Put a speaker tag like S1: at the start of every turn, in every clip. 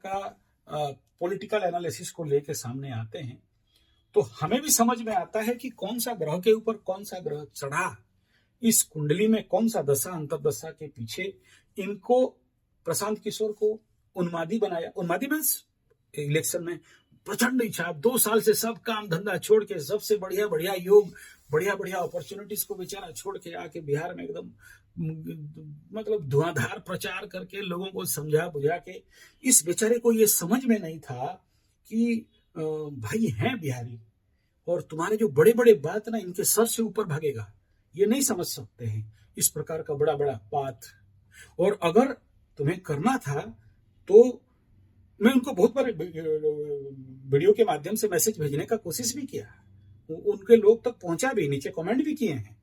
S1: का political analysis को लेके सामने आते हैं तो हमें भी समझ में आता है कि कौन सा ग्रह के ऊपर कौन सा ग्रह चढ़ा, इस कुंडली में कौन सा दशा अंतर्दशा के पीछे इनको प्रशांत किशोर को उन्मादी बनाया। उन्मादी मीन्स इलेक्शन में प्रचंड इच्छा, 2 साल से सब काम धंधा छोड़ के सबसे बढ़िया बढ़िया योग, बढ़िया बढ़िया अपॉर्चुनिटीज को बेचारा छोड़ के आके बिहार में एकदम मतलब धुआंधार प्रचार करके लोगों को समझा बुझा के, इस बेचारे को ये समझ में नहीं था कि भाई हैं बिहारी और तुम्हारे जो बड़े बड़े बात ना इनके सर से ऊपर भागेगा, ये नहीं समझ सकते हैं इस प्रकार का बड़ा बड़ा बात। और अगर तुम्हें करना था तो मैं उनको बहुत बार वीडियो के माध्यम से मैसेज भेजने का कोशिश भी किया, उनके लोग तक पहुंचा भी, नीचे कमेंट भी किए हैं,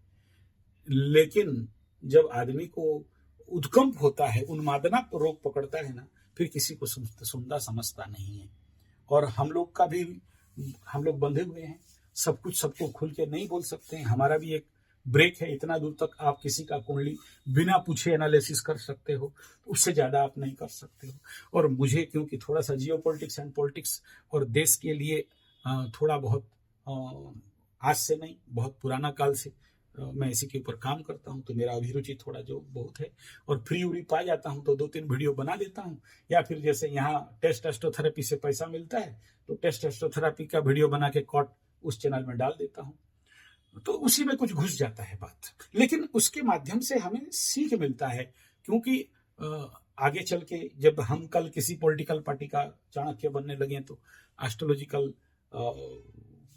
S1: लेकिन जब आदमी को उद्कंप होता है, उन्मादना रोग पकड़ता है ना, फिर किसी को सुनता समझता नहीं है। और हम लोग बंधे हुए हैं, सब कुछ सबको खुल के नहीं बोल सकते हैं। हमारा भी एक ब्रेक है, इतना दूर तक आप किसी का कुंडली बिना पूछे एनालिसिस कर सकते हो, उससे ज्यादा आप नहीं कर सकते हो। और मुझे क्योंकि थोड़ा सा जियो पॉलिटिक्स एंड पॉलिटिक्स और देश के लिए थोड़ा बहुत आज से नहीं, बहुत पुराना काल से मैं इसी के ऊपर काम करता हूं, तो मेरा अभिरुचि थोड़ा जो बहुत है, और फ्री उरी पा जाता हूं तो 2-3 वीडियो बना देता हूं, या फिर जैसे यहाँ टेस्टोथेरेपी से पैसा मिलता है तो टेस्टोथेरेपी का वीडियो बना के कॉट उस चैनल में डाल देता हूं, तो उसी में कुछ घुस जाता है बात। लेकिन उसके माध्यम से हमें सीख मिलता है, क्योंकि आगे चल के जब हम कल किसी पॉलिटिकल पार्टी का चाणक्य बनने लगे तो एस्ट्रोलॉजिकल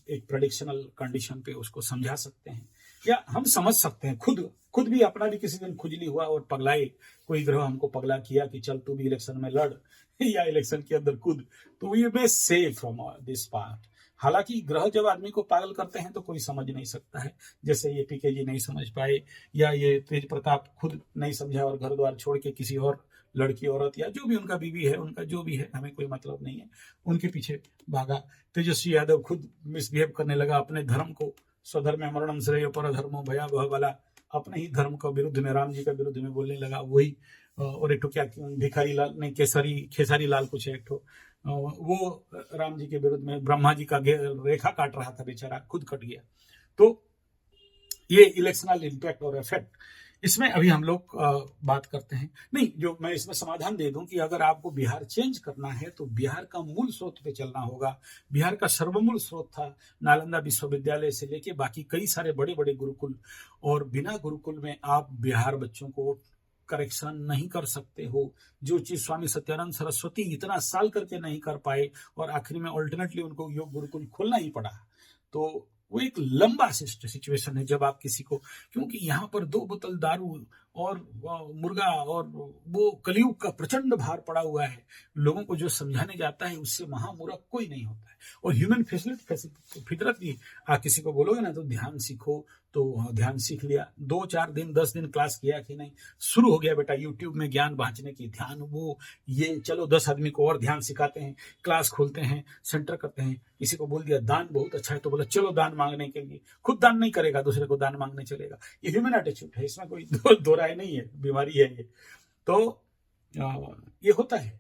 S1: एक प्रेडिक्शनल कंडीशन पे उसको समझा सकते हैं, या हम समझ सकते हैं खुद भी। अपना भी किसी दिन खुजली हुआ और पगलाए, कोई ग्रह हमको पगला किया कि चल तू भी इलेक्शन में लड़ या इलेक्शन के अंदर कूद, तो we may save from this part. हालांकि ग्रह जब आदमी को पागल करते हैं तो कोई समझ नहीं सकता है, जैसे ये पीके जी नहीं समझ पाए, या ये तेज प्रताप खुद नहीं समझा और घर द्वार छोड़ के किसी और लड़की औरत या जो भी उनका बीवी है, उनका जो भी है, हमें कोई मतलब नहीं है, उनके पीछे भागा। तेजस्वी यादव खुद मिसबिहेव करने लगा, अपने धर्म को स्वधर्म मरणम श्रेय पर धर्मो भयावह वाला अपने ही धर्म का विरुद्ध में, राम जी का विरुद्ध में बोलने लगा। वही और एक क्या भिखारी लाल नहीं, खेसारी लाल कुछ है, एक वो राम जी के विरुद्ध में ब्रह्मा जी का रेखा काट रहा था, बेचारा खुद कट गया। तो ये इलेक्शनल इम्पैक्ट और इफेक्ट, इसमें अभी हम लोग बात करते हैं। नहीं, जो मैं इसमें समाधान दे दूं कि अगर आपको बिहार चेंज करना है तो बिहार का मूल स्रोत पे चलना होगा। बिहार का सर्वमूल स्रोत था नालंदा विश्वविद्यालय से लेके बाकी कई सारे बड़े बड़े गुरुकुल, और बिना गुरुकुल में आप बिहार बच्चों को करेक्शन नहीं कर सकते हो। जो चीज स्वामी सत्यानंद सरस्वती इतना साल करके नहीं कर पाए और आखिरी में अल्टरनेटली उनको योग गुरुकुल खोलना ही पड़ा, तो वो एक लंबा सिचुएशन है जब आप किसी को, क्योंकि यहाँ पर 2 बोतल दारू और मुर्गा और वो कलयुग का प्रचंड भार पड़ा हुआ है। लोगों को जो समझाने जाता है उससे महामूर्ख कोई नहीं होता है। और ह्यूमन फितरत भी, आप किसी को बोलोगे ना तो ध्यान सीखो, तो ध्यान सीख लिया, 2-4 दिन 10 दिन क्लास किया कि नहीं, शुरू हो गया बेटा यूट्यूब में ज्ञान बांटने की, ध्यान वो ये, चलो 10 आदमी को और ध्यान सिखाते हैं, क्लास खोलते हैं, सेंटर करते हैं। किसी को बोल दिया दान बहुत अच्छा है तो बोला चलो दान मांगने के लिए, खुद दान नहीं करेगा, दूसरे को दान मांगने चलेगा। ये ह्यूमन एटीट्यूड है, इसमें कोई दो राय नहीं है, बीमारी है ये। तो ये होता है,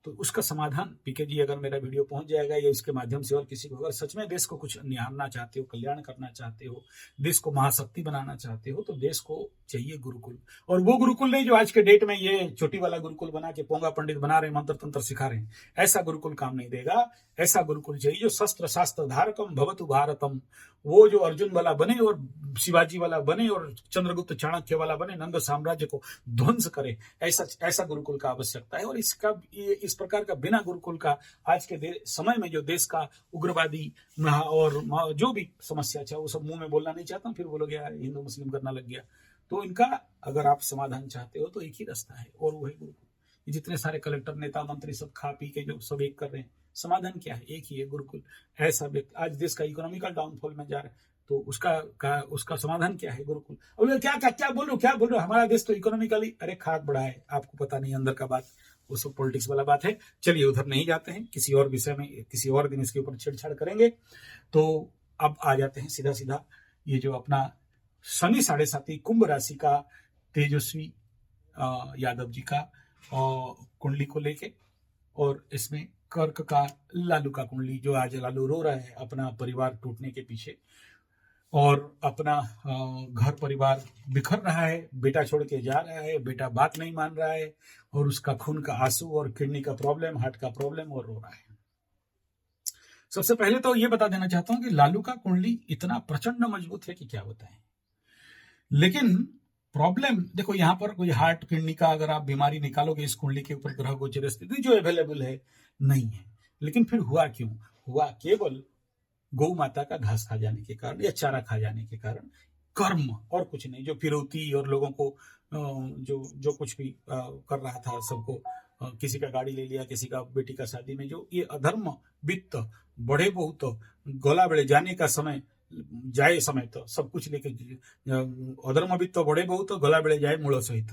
S1: तो उसका समाधान पीके जी अगर मेरा वीडियो पहुंच जाएगा या इसके माध्यम से और किसी को, अगर सच में देश को कुछ निहारना चाहते हो, कल्याण करना चाहते हो, देश को महाशक्ति बनाना चाहते हो, तो देश को चाहिए गुरुकुल। और वो गुरुकुल नहीं जो आज के डेट में ये छोटी वाला गुरुकुल बना के पोंगा पंडित बना रहे, मंत्र तंत्र सिखा रहे हैं, ऐसा गुरुकुल काम नहीं देगा। ऐसा गुरुकुल चाहिए जो शस्त्र शास्त्र धारकम भवतु भारतम, वो जो अर्जुन वाला बने और शिवाजी वाला बने और चंद्रगुप्त चाणक्य वाला बने, नंद साम्राज्य को ध्वंस करे, ऐसा गुरुकुल का आवश्यकता है। और इस प्रकार का बिना गुरुकुल का आज के समय में जो देश का उग्रवादी और जो भी समस्या चाहे वो सब मुंह में बोलना नहीं चाहता हूं, फिर बोलोगे यार हिंदू मुस्लिम करना लग गया। तो इनका अगर आप समाधान चाहते हो तो एक ही रास्ता है, और वही गुरुकुल। जितने सारे कलेक्टर नेता मंत्री सब खा पी के जो सब एक कर रहे हैं, समाधान क्या है? एक ही है, गुरुकुल। ऐसा व्यक्ति आज देश का इकोनॉमिकल डाउनफॉल में जा रहा है, तो उसका समाधान क्या है? गुरुकुल। अब क्या बोलो, हमारा देश तो इकोनॉमिकली अरे खाक बढ़ा है, आपको पता नहीं अंदर का बात, वो सब पॉलिटिक्स वाला बात है। चलिए उधर नहीं जाते हैं, किसी और विषय में किसी और दिन इसके ऊपर छेड़छाड़ करेंगे। तो अब आ जाते हैं सीधा ये जो अपना शनि 7.5 कुंभ राशि का तेजस्वी यादव जी का कुंडली को लेके, और इसमें कर्क का लालू का कुंडली, जो आज लालू रो रहा है अपना परिवार टूटने के पीछे, और अपना घर परिवार बिखर रहा है, बेटा छोड़ के जा रहा है, बेटा बात नहीं मान रहा है, और उसका खून का आंसू और किडनी का प्रॉब्लम, हार्ट का प्रॉब्लम, और रो रहा है। सबसे पहले तो ये बता देना चाहता हूं कि लालू का कुंडली इतना प्रचंड मजबूत है कि क्या बताएं। लेकिन प्रॉब्लम देखो, यहां पर कोई हार्ट किडनी का अगर आप बीमारी निकालोगे इस कुंडली के ऊपर ग्रह गोचर स्थिति जो अवेलेबल है नहीं है। लेकिन फिर हुआ क्यों? हुआ केवल गौ माता का घास खा जाने के कारण या चारा खा जाने के कारण, कर्म और कुछ नहीं। जो फिरौती और लोगों को जो जो कुछ भी कर रहा था सबको, किसी का गाड़ी ले लिया, किसी का बेटी का शादी में, जो ये अधर्म वित्त बड़े बहुत गोला बेड़े जाने का समय जाए समय तो सब कुछ लेके अधर्म वित्त बड़े बहुत गला बेड़े जाए मूल सहित,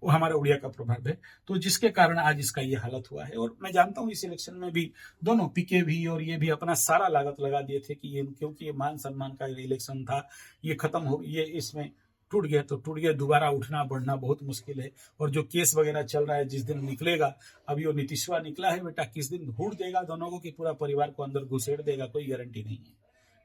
S1: वो हमारे उड़िया का प्रभाव है। तो जिसके कारण आज इसका ये हालत हुआ है। और मैं जानता हूँ इस इलेक्शन में भी दोनों पीके भी और ये भी अपना सारा लागत लगा दिए थे कि ये, क्योंकि ये मान सम्मान का इलेक्शन था, ये खत्म हो, ये इसमें टूट गया तो टूट गया, दोबारा उठना बढ़ना बहुत मुश्किल है। और जो केस वगैरह चल रहा है, जिस दिन निकलेगा, अभी वो नीतीशवा निकला है बेटा, किस दिन हूट देगा दोनों को कि पूरा परिवार को अंदर घुसेड़ देगा, कोई गारंटी नहीं है।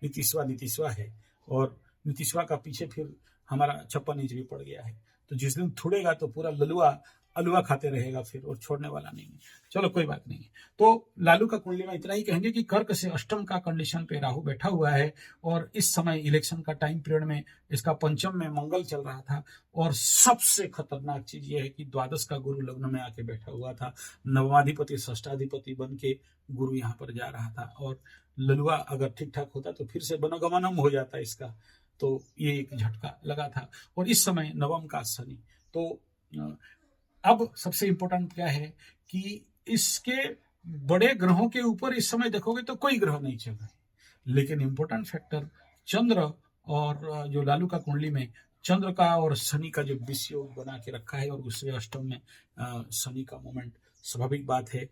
S1: नीतीशवा है, और नीतीशवा का पीछे फिर हमारा 56 इंच भी पड़ गया है। तो जिस दिन थुड़ेगा तो पूरा ललुआ अलुआ खाते रहेगा फिर, और छोड़ने वाला नहीं है। चलो कोई बात नहीं है। तो लालू का कुंडली में इतना ही कहेंगे कि कर्क से अष्टम का कंडीशन पे राहु बैठा हुआ है, और इस समय इलेक्शन का टाइम पीरियड में इसका पंचम में मंगल चल रहा था। और सबसे खतरनाक चीज ये है कि द्वादश का गुरु लग्न में आके बैठा हुआ था, नवमाधिपति षष्ठाधिपति बन के गुरु यहाँ पर जा रहा था। और ललुआ अगर ठीक ठाक होता तो फिर से वनगमनम हो जाता इसका, तो ये एक झटका लगा था। और इस समय नवम का शनि। तो अब सबसे इंपॉर्टेंट क्या है कि इसके बड़े ग्रहों के ऊपर इस समय देखोगे तो कोई ग्रह नहीं चल रहे, लेकिन इंपॉर्टेंट फैक्टर चंद्र, और जो लालू का कुंडली में चंद्र का और शनि का जो विषयोग बना के रखा है, और उससे अष्टम में शनि का मोमेंट, स्वाभाविक बात है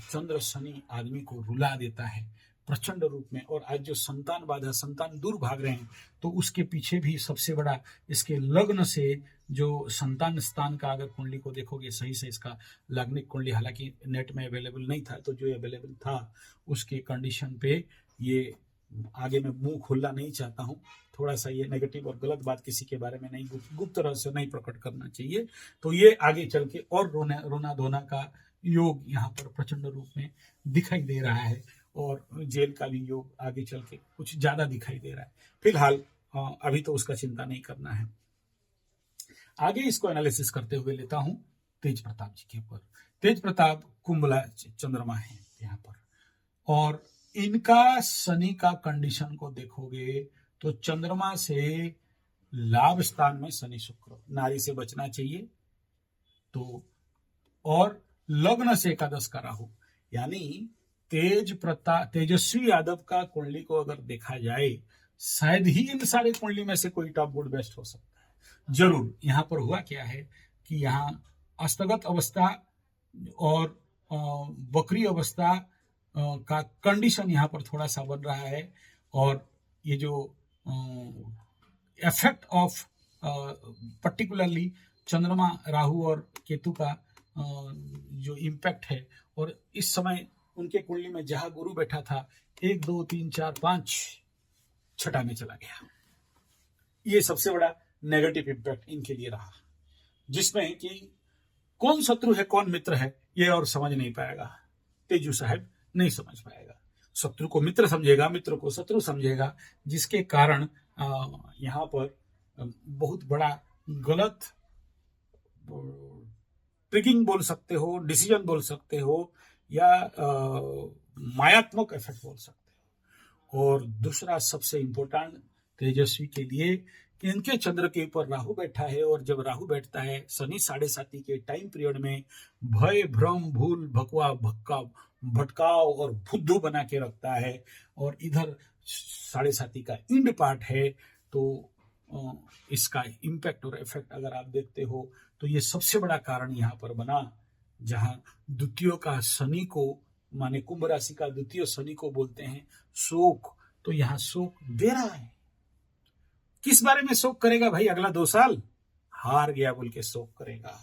S1: चंद्र शनि आदमी को रुला देता है प्रचंड रूप में। और आज जो संतान बाधा, संतान दूर भाग रहे हैं, तो उसके पीछे भी सबसे बड़ा इसके लग्न से जो संतान स्थान का अगर कुंडली को देखोगे सही से, इसका लग्निक कुंडली हालांकि नेट में अवेलेबल नहीं था, तो जो अवेलेबल था उसके कंडीशन पे ये आगे मैं मुंह खोलना नहीं चाहता हूँ, थोड़ा सा ये नेगेटिव और गलत बात किसी के बारे में नहीं, गुप्त रहस्य नहीं प्रकट करना चाहिए। तो ये आगे चल के और रोना धोना का योग यहाँ पर प्रचंड रूप में दिखाई दे रहा है, और जेल का भी योग आगे चल के कुछ ज्यादा दिखाई दे रहा है। फिलहाल अभी तो उसका चिंता नहीं करना है। आगे इसको एनालिसिस करते हुए लेता हूं तेज प्रताप जी के ऊपर। तेज प्रताप कुंभला चंद्रमा है यहाँ पर, और इनका शनि का कंडीशन को देखोगे तो चंद्रमा से लाभ स्थान में शनि शुक्र, नारी से बचना चाहिए। तो और लग्न से एकादश का राहु, यानी तेजस्वी यादव का कुंडली को अगर देखा जाए, शायद ही इन सारे कुंडली में से कोई टॉप गुड बेस्ट हो सकता है। जरूर यहाँ पर हुआ क्या है कि यहाँ अस्तगत अवस्था और बकरी अवस्था का कंडीशन यहाँ पर थोड़ा सा बन रहा है, और ये जो इफेक्ट ऑफ पर्टिकुलरली चंद्रमा राहु और केतु का जो इम्पैक्ट है, और इस समय उनके कुंडली में जहां गुरु बैठा था 1 2 3 4 5 छठा में चला गया। ये सबसे बड़ा नेगेटिव इम्पैक्ट इनके लिए रहा, जिसमें कि कौन शत्रु है कौन मित्र है ये और समझ नहीं पाएगा। तेजू साहब नहीं समझ पाएगा, शत्रु को मित्र समझेगा, मित्र को शत्रु समझेगा, जिसके कारण यहाँ पर बहुत बड़ा गलत ट्रिगिंग बोल सकते हो, डिसीजन बोल सकते हो, या मायात्मक इफेक्ट बोल सकते हो। और दूसरा सबसे इंपॉर्टेंट तेजस्वी के लिए कि इनके चंद्र के ऊपर राहु बैठा है, और जब राहु बैठता है शनि 7.5 के टाइम पीरियड में भय भ्रम भूल भकवा भटकाव और बुद्धू बना के रखता है, और इधर 7.5 का इंड पार्ट है। तो इसका इम्पैक्ट और इफेक्ट अगर आप देखते हो तो ये सबसे बड़ा कारण यहाँ पर बना, जहां द्वितीय का शनि को, माने कुंभ राशि का द्वितीय शनि को बोलते हैं शोक। तो यहाँ शोक दे रहा है। किस बारे में शोक करेगा भाई? अगला 2 साल हार गया बोल के शोक करेगा,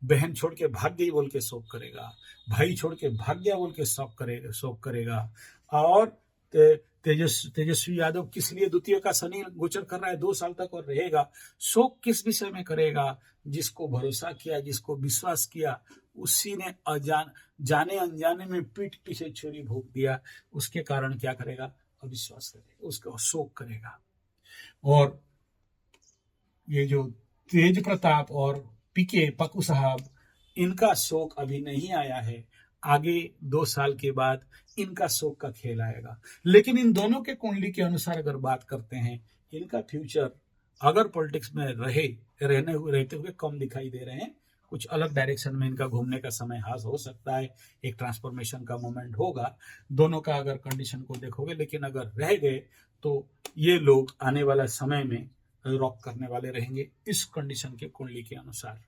S1: बहन छोड़ के भाग गई बोल के शोक करेगा, भाई छोड़ के भाग गया बोल के शोक करेगा। और तेजस्वी यादव किस लिए द्वितीय का शनि गोचर कर रहा है 2 साल तक और रहेगा, शोक किस विषय में करेगा? जिसको भरोसा किया, जिसको विश्वास किया, उसी ने जाने अनजाने में पीठ पीछे छुरी भोंक दिया, उसके कारण क्या करेगा? अविश्वास करेगा, उसका शोक करेगा। और ये जो तेज प्रताप और पीके पक्कू साहब, इनका शोक अभी नहीं आया है, आगे 2 साल के बाद इनका शोक का खेल आएगा। लेकिन इन दोनों के कुंडली के अनुसार अगर बात करते हैं, इनका फ्यूचर अगर पॉलिटिक्स में रहते हुए कम दिखाई दे रहे हैं, कुछ अलग डायरेक्शन में इनका घूमने का समय हाथ हो सकता है, एक ट्रांसफॉर्मेशन का मोमेंट होगा दोनों का अगर कंडीशन को देखोगे। लेकिन अगर रह गए तो ये लोग आने वाला समय में रॉक करने वाले रहेंगे इस कंडीशन के कुंडली के अनुसार।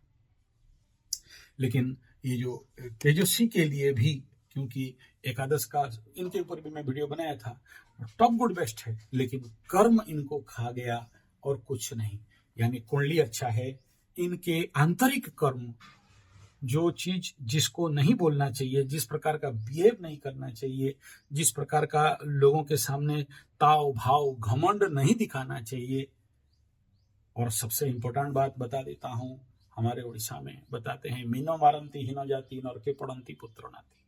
S1: लेकिन ये जो तेजस्वी के लिए भी, क्योंकि एकादश का इनके ऊपर भी मैं वीडियो बनाया था, टॉप गुड बेस्ट है, लेकिन कर्म इनको खा गया और कुछ नहीं। यानी कुंडली अच्छा है, इनके आंतरिक कर्म, जो चीज जिसको नहीं बोलना चाहिए, जिस प्रकार का बिहेव नहीं करना चाहिए, जिस प्रकार का लोगों के सामने ताव भाव घमंड नहीं दिखाना चाहिए। और सबसे इंपॉर्टेंट बात बता देता हूं, हमारे उड़ीसा में बताते हैं, मीनो मारंती हीनो जाति नरके पड़ंती पुत्र नाती।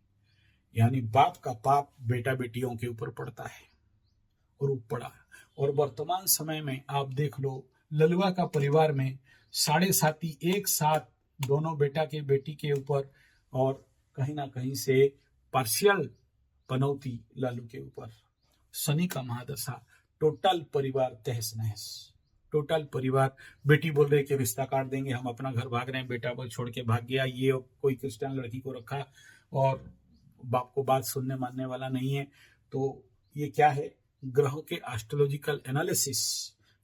S1: यानी बाप का पाप बेटा बेटियों के ऊपर पड़ता है और वो पड़ा। और वर्तमान समय में आप देख लो, ललुआ का परिवार में 7.5 एक साथ दोनों बेटा के बेटी के ऊपर, और कहीं ना कहीं से पार्शियल पनौती लालू के ऊपर, शनि का महादशा, टोटल परिवार तहस नहस, टोटल परिवार। बेटी बोल रही कि रिश्ता काट देंगे, हम अपना घर भाग रहे हैं, बेटा बोल छोड़ के भाग गया, ये कोई क्रिश्चियन लड़की को रखा और बाप को बात सुनने मानने वाला नहीं है। तो ये क्या है? ग्रहों के एस्ट्रोलॉजिकल एनालिसिस।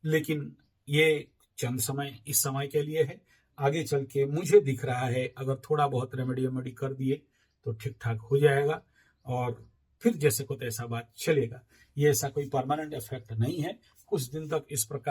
S1: लेकिन ये चंद समय, इस समय के लिए है, आगे चल के मुझे दिख रहा है अगर थोड़ा बहुत रेमेडी कर दिए तो ठीक ठाक हो जाएगा और फिर जैसे को तैसा बात चलेगा। ये ऐसा कोई परमानेंट इफेक्ट नहीं है, कुछ दिन तक इस प्रकार